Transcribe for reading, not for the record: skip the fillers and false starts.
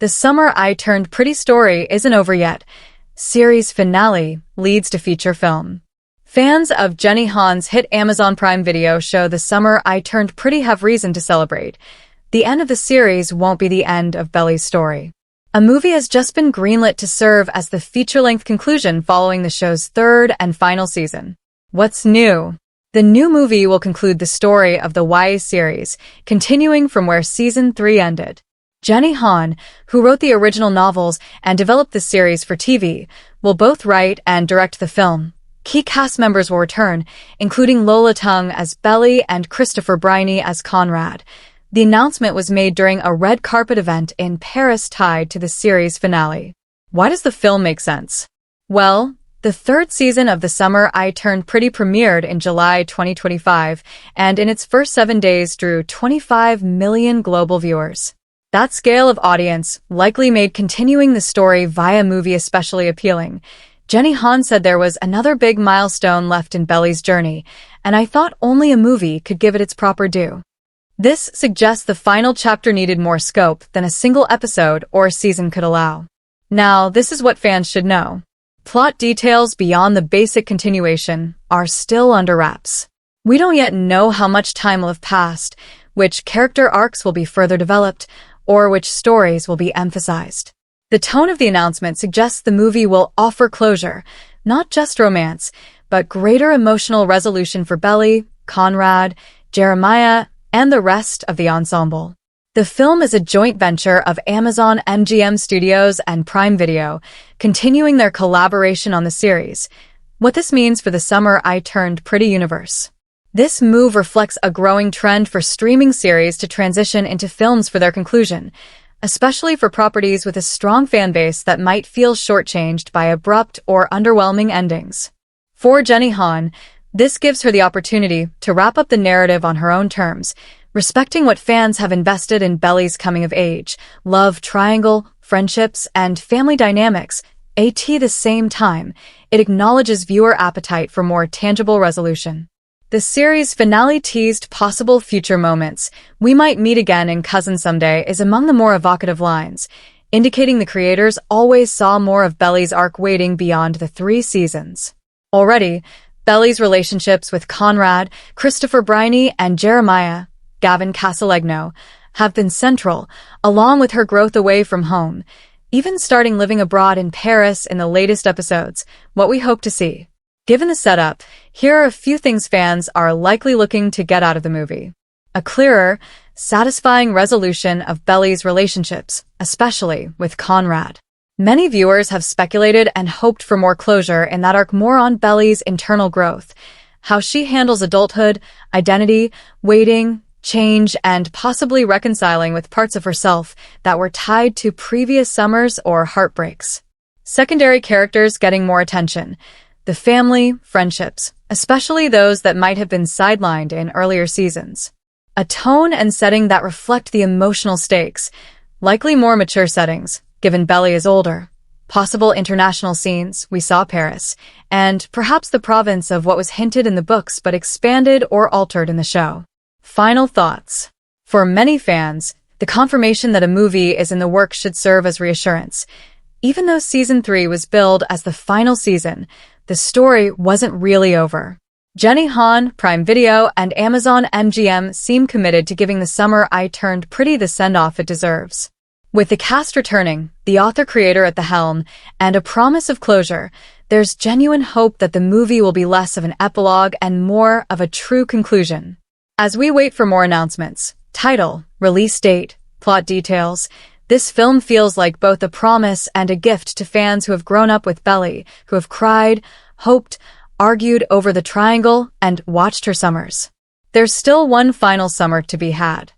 The summer I Turned Pretty story isn't over yet. Series finale leads to feature film. Fans of Jenny Han's hit Amazon Prime Video show The Summer I Turned Pretty have reason to celebrate. The end of the series won't be the end of Belly's story. A movie has just been greenlit to serve as the feature-length conclusion following the show's third and final season. What's new? The new movie will conclude the story of the YA series, continuing from where Season 3 ended. Jenny Han, who wrote the original novels and developed the series for TV, will both write and direct the film. Key cast members will return, including Lola Tung as Belly and Christopher Briney as Conrad. The announcement was made during a red carpet event in Paris tied to the series finale. Why does the film make sense? Well, the third season of The Summer I Turned Pretty premiered in July 2025, and in its first 7 days drew 25 million global viewers. That scale of audience likely made continuing the story via movie especially appealing. Jenny Han said there was another big milestone left in Belly's journey, and I thought only a movie could give it its proper due. This suggests the final chapter needed more scope than a single episode or season could allow. Now, this is what fans should know. Plot details beyond the basic continuation are still under wraps. We don't yet know how much time will have passed, which character arcs will be further developed, or which stories will be emphasized. The tone of the announcement suggests the movie will offer closure, not just romance, but greater emotional resolution for Belly, Conrad, Jeremiah, and the rest of the ensemble. The film is a joint venture of Amazon MGM Studios and Prime Video, continuing their collaboration on the series. What this means for the Summer I Turned Pretty universe. This move reflects a growing trend for streaming series to transition into films for their conclusion, especially for properties with a strong fan base that might feel shortchanged by abrupt or underwhelming endings. For Jenny Han, this gives her the opportunity to wrap up the narrative on her own terms, respecting what fans have invested in Belly's coming of age, love triangle, friendships, and family dynamics. At the same time, it acknowledges viewer appetite for more tangible resolution. The series finale teased possible future moments. "We might meet again in Cousin someday" is among the more evocative lines, indicating the creators always saw more of Belly's arc waiting beyond the 3 seasons. Already, Belly's relationships with Conrad, Christopher Briney, and Jeremiah, Gavin Casalegno, have been central, along with her growth away from home, even starting living abroad in Paris in the latest episodes, what we hope to see. Given the setup, here are a few things fans are likely looking to get out of the movie. A clearer, satisfying resolution of Belly's relationships, especially with Conrad. Many viewers have speculated and hoped for more closure in that arc, more on Belly's internal growth, how she handles adulthood, identity, waiting, change, and possibly reconciling with parts of herself that were tied to previous summers or heartbreaks. Secondary characters getting more attention. The family, friendships, especially those that might have been sidelined in earlier seasons. A tone and setting that reflect the emotional stakes, likely more mature settings, given Belly is older. Possible international scenes, we saw Paris, and perhaps the province of what was hinted in the books but expanded or altered in the show. Final thoughts. For many fans, the confirmation that a movie is in the works should serve as reassurance. Even though Season 3 was billed as the final season, the story wasn't really over. Jenny Han, Prime Video, and Amazon MGM seem committed to giving The Summer I Turned Pretty the send-off it deserves. With the cast returning, the author-creator at the helm, and a promise of closure, there's genuine hope that the movie will be less of an epilogue and more of a true conclusion. As we wait for more announcements, title, release date, plot details, this film feels like both a promise and a gift to fans who have grown up with Belly, who have cried, hoped, argued over the triangle, and watched her summers. There's still one final summer to be had.